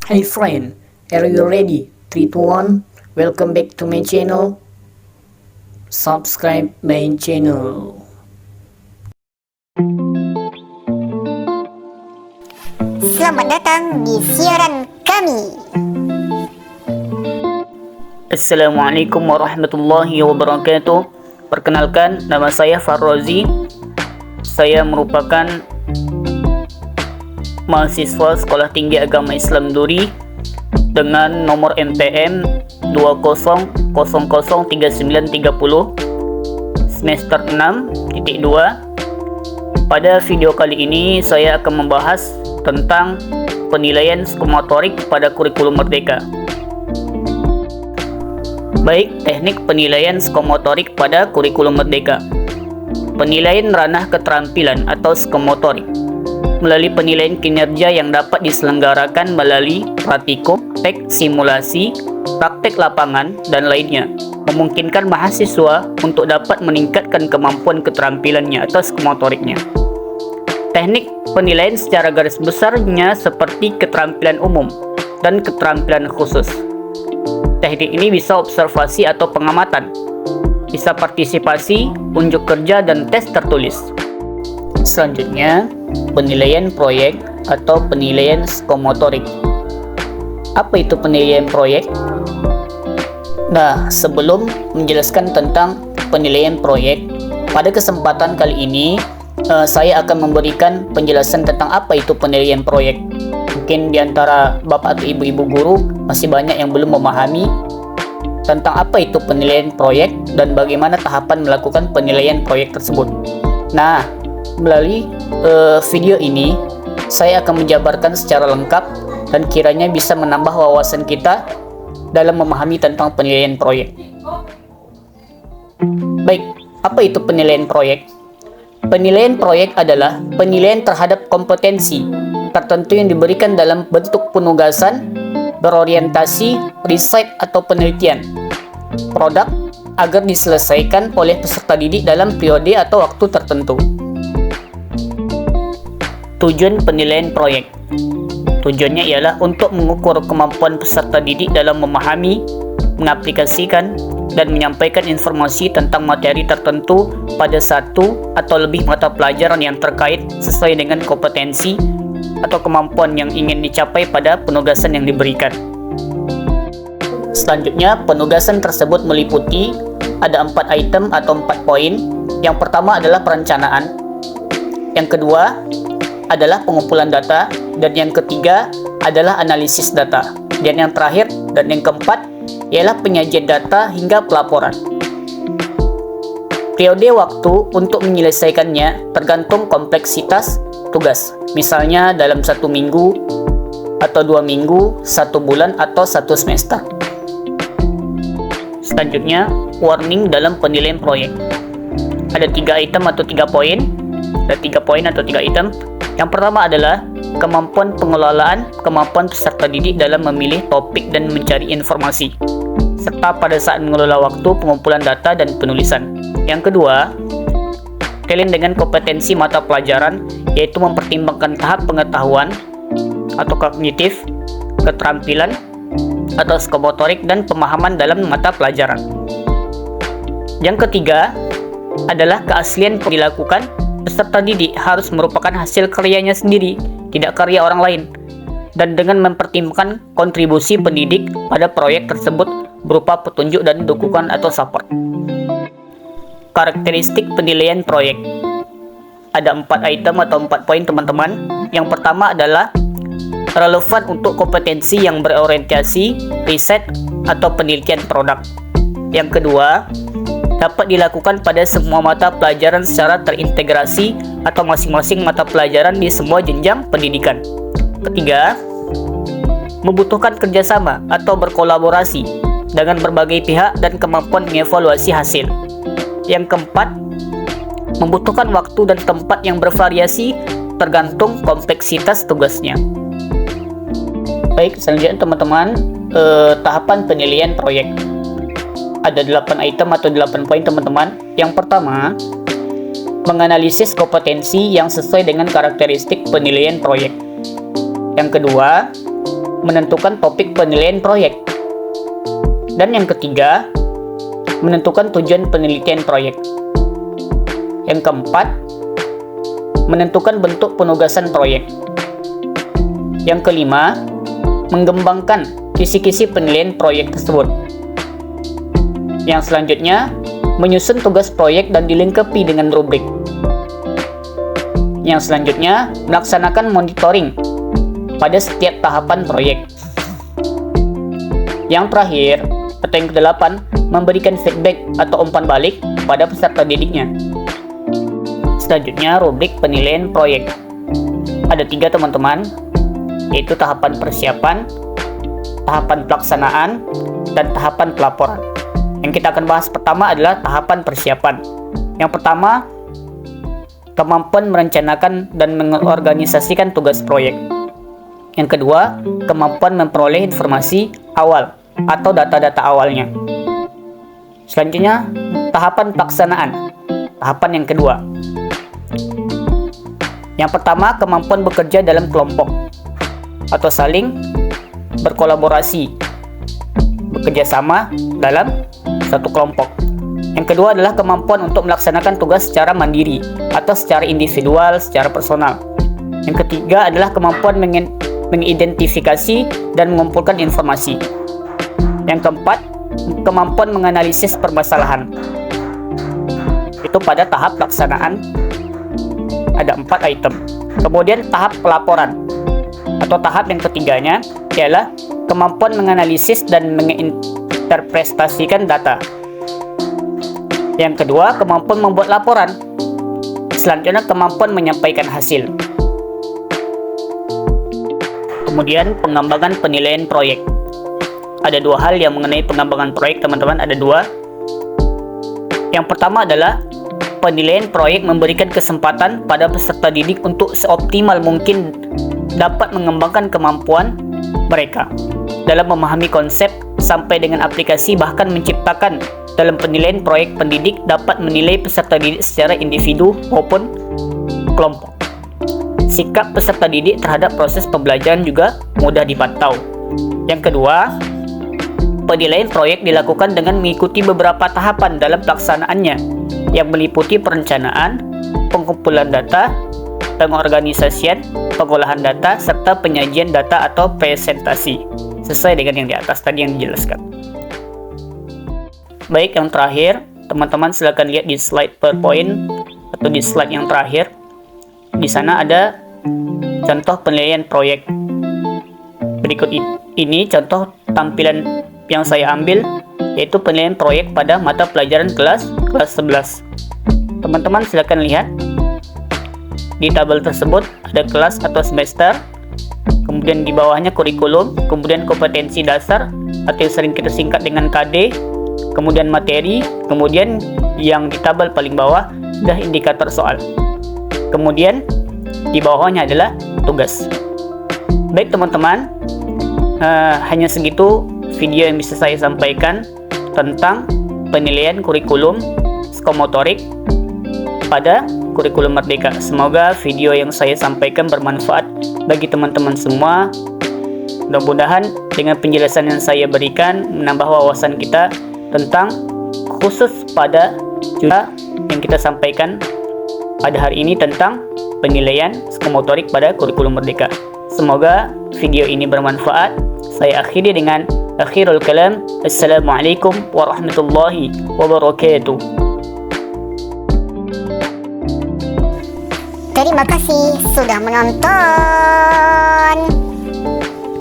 Hey friend, are you ready? 3, 2, 1. Welcome back to my channel. Subscribe my channel. Selamat datang di siaran kami. Assalamualaikum warahmatullahi wabarakatuh. Perkenalkan, nama saya Farrozi. Saya merupakan mahasiswa Sekolah Tinggi Agama Islam Duri dengan nomor MPM 20003930 semester 6.2. Pada video kali ini saya akan membahas tentang penilaian psikomotorik pada kurikulum Merdeka. Baik, teknik penilaian psikomotorik pada kurikulum Merdeka. Penilaian ranah keterampilan atau psikomotorik melalui penilaian kinerja yang dapat diselenggarakan melalui praktikum, teks simulasi, praktek lapangan, dan lainnya, memungkinkan mahasiswa untuk dapat meningkatkan kemampuan keterampilannya atau psikomotoriknya. Teknik penilaian secara garis besarnya seperti keterampilan umum dan keterampilan khusus. Teknik ini bisa observasi atau pengamatan, bisa partisipasi, unjuk kerja, dan tes tertulis. Selanjutnya, penilaian proyek atau penilaian psikomotorik. Apa itu penilaian proyek? Nah, sebelum menjelaskan tentang penilaian proyek, pada kesempatan kali ini saya akan memberikan penjelasan tentang apa itu penilaian proyek. Mungkin di antara bapak atau ibu-ibu guru masih banyak yang belum memahami tentang apa itu penilaian proyek dan bagaimana tahapan melakukan penilaian proyek tersebut. Nah, melalui video ini saya akan menjabarkan secara lengkap dan kiranya bisa menambah wawasan kita dalam memahami tentang penilaian proyek. Baik, apa itu penilaian proyek? Penilaian proyek adalah penilaian terhadap kompetensi tertentu yang diberikan dalam bentuk penugasan berorientasi riset atau penelitian produk agar diselesaikan oleh peserta didik dalam periode atau waktu tertentu. Tujuan penilaian proyek. Tujuannya ialah untuk mengukur kemampuan peserta didik dalam memahami, mengaplikasikan, dan menyampaikan informasi tentang materi tertentu pada satu atau lebih mata pelajaran yang terkait sesuai dengan kompetensi atau kemampuan yang ingin dicapai pada penugasan yang diberikan. Selanjutnya, penugasan tersebut meliputi ada 4 item atau 4 poin. Yang pertama adalah perencanaan, yang kedua adalah pengumpulan data, dan yang ketiga adalah analisis data, dan yang terakhir dan yang keempat ialah penyajian data hingga pelaporan. Periode waktu untuk menyelesaikannya tergantung kompleksitas tugas, misalnya dalam 1 minggu atau 2 minggu, 1 bulan atau 1 semester. Selanjutnya, warning dalam penilaian proyek. Ada 3 item atau 3 poin. Ada 3 poin atau 3 item. Yang pertama adalah kemampuan pengelolaan, kemampuan peserta didik dalam memilih topik dan mencari informasi, serta pada saat mengelola waktu, pengumpulan data, dan penulisan. Yang kedua, kalian dengan kompetensi mata pelajaran, yaitu mempertimbangkan tahap pengetahuan atau kognitif, keterampilan atau psikomotorik, dan pemahaman dalam mata pelajaran. Yang ketiga adalah keaslian dilakukan. Peserta didik harus merupakan hasil karyanya sendiri, tidak karya orang lain, dan dengan mempertimbangkan kontribusi pendidik pada proyek tersebut berupa petunjuk dan dukungan atau support. Karakteristik penilaian proyek. Ada 4 item atau 4 poin, teman-teman. Yang pertama adalah relevan untuk kompetensi yang berorientasi riset atau penelitian produk. Yang kedua, dapat dilakukan pada semua mata pelajaran secara terintegrasi atau masing-masing mata pelajaran di semua jenjang pendidikan. Ketiga, membutuhkan kerjasama atau berkolaborasi dengan berbagai pihak dan kemampuan mengevaluasi hasil. Yang keempat, membutuhkan waktu dan tempat yang bervariasi tergantung kompleksitas tugasnya. Baik, selanjutnya teman-teman, tahapan penilaian proyek. Ada 8 item atau 8 poin, teman-teman. Yang pertama, menganalisis kompetensi yang sesuai dengan karakteristik penilaian proyek. Yang kedua, menentukan topik penilaian proyek. Dan yang ketiga, menentukan tujuan penelitian proyek. Yang keempat, menentukan bentuk penugasan proyek. Yang kelima, mengembangkan kisi-kisi penilaian proyek tersebut. Yang selanjutnya, menyusun tugas proyek dan dilengkapi dengan rubrik. Yang selanjutnya, melaksanakan monitoring pada setiap tahapan proyek. Yang terakhir, atau yang kedelapan, memberikan feedback atau umpan balik pada peserta didiknya. Selanjutnya, rubrik penilaian proyek. Ada 3 teman-teman, yaitu tahapan persiapan, tahapan pelaksanaan, dan tahapan pelaporan. Yang kita akan bahas pertama adalah tahapan persiapan. Yang pertama, kemampuan merencanakan dan mengorganisasikan tugas proyek. Yang kedua, kemampuan memperoleh informasi awal atau data-data awalnya. Selanjutnya, tahapan pelaksanaan. Tahapan yang kedua. Yang pertama, kemampuan bekerja dalam kelompok atau saling berkolaborasi, bekerja sama dalam satu kelompok. Yang kedua adalah kemampuan untuk melaksanakan tugas secara mandiri atau secara individual, secara personal. Yang ketiga adalah kemampuan mengidentifikasi dan mengumpulkan informasi. Yang keempat, kemampuan menganalisis permasalahan. Itu pada tahap pelaksanaan ada 4 item. Kemudian tahap pelaporan atau tahap yang ketiganya ialah kemampuan menganalisis dan menginterpretasikan data. Yang kedua, kemampuan membuat laporan. Selanjutnya, kemampuan menyampaikan hasil. Kemudian, pengembangan penilaian proyek. Ada 2 hal yang mengenai pengembangan proyek, teman-teman. Ada 2. Yang pertama adalah penilaian proyek memberikan kesempatan pada peserta didik untuk seoptimal mungkin dapat mengembangkan kemampuan mereka dalam memahami konsep sampai dengan aplikasi, bahkan menciptakan. Dalam penilaian proyek, pendidik dapat menilai peserta didik secara individu maupun kelompok. Sikap peserta didik terhadap proses pembelajaran juga mudah dipantau. Yang kedua, penilaian proyek dilakukan dengan mengikuti beberapa tahapan dalam pelaksanaannya yang meliputi perencanaan, pengumpulan data, pengorganisasian, pengolahan data, serta penyajian data atau presentasi, sesuai dengan yang di atas tadi yang dijelaskan. Baik, yang terakhir, teman-teman silakan lihat di slide PowerPoint atau di slide yang terakhir. Di sana ada contoh penilaian proyek. Berikut ini contoh tampilan yang saya ambil, yaitu penilaian proyek pada mata pelajaran kelas 11. Teman-teman silakan lihat. Di tabel tersebut ada kelas atau semester, kemudian di bawahnya kurikulum, kemudian kompetensi dasar atau yang sering kita singkat dengan KD, kemudian materi, kemudian yang di tabel paling bawah adalah indikator soal. Kemudian di bawahnya adalah tugas. Baik teman-teman, hanya segitu video yang bisa saya sampaikan tentang penilaian kurikulum psikomotorik pada kurikulum Merdeka. Semoga video yang saya sampaikan bermanfaat bagi teman-teman semua. Mudah-mudahan dengan penjelasan yang saya berikan menambah wawasan kita tentang khusus pada juga yang kita sampaikan pada hari ini tentang penilaian psikomotorik pada kurikulum Merdeka. Semoga video ini bermanfaat. Saya akhiri dengan akhirul kalam. Assalamualaikum warahmatullahi wabarakatuh. Terima kasih sudah menonton.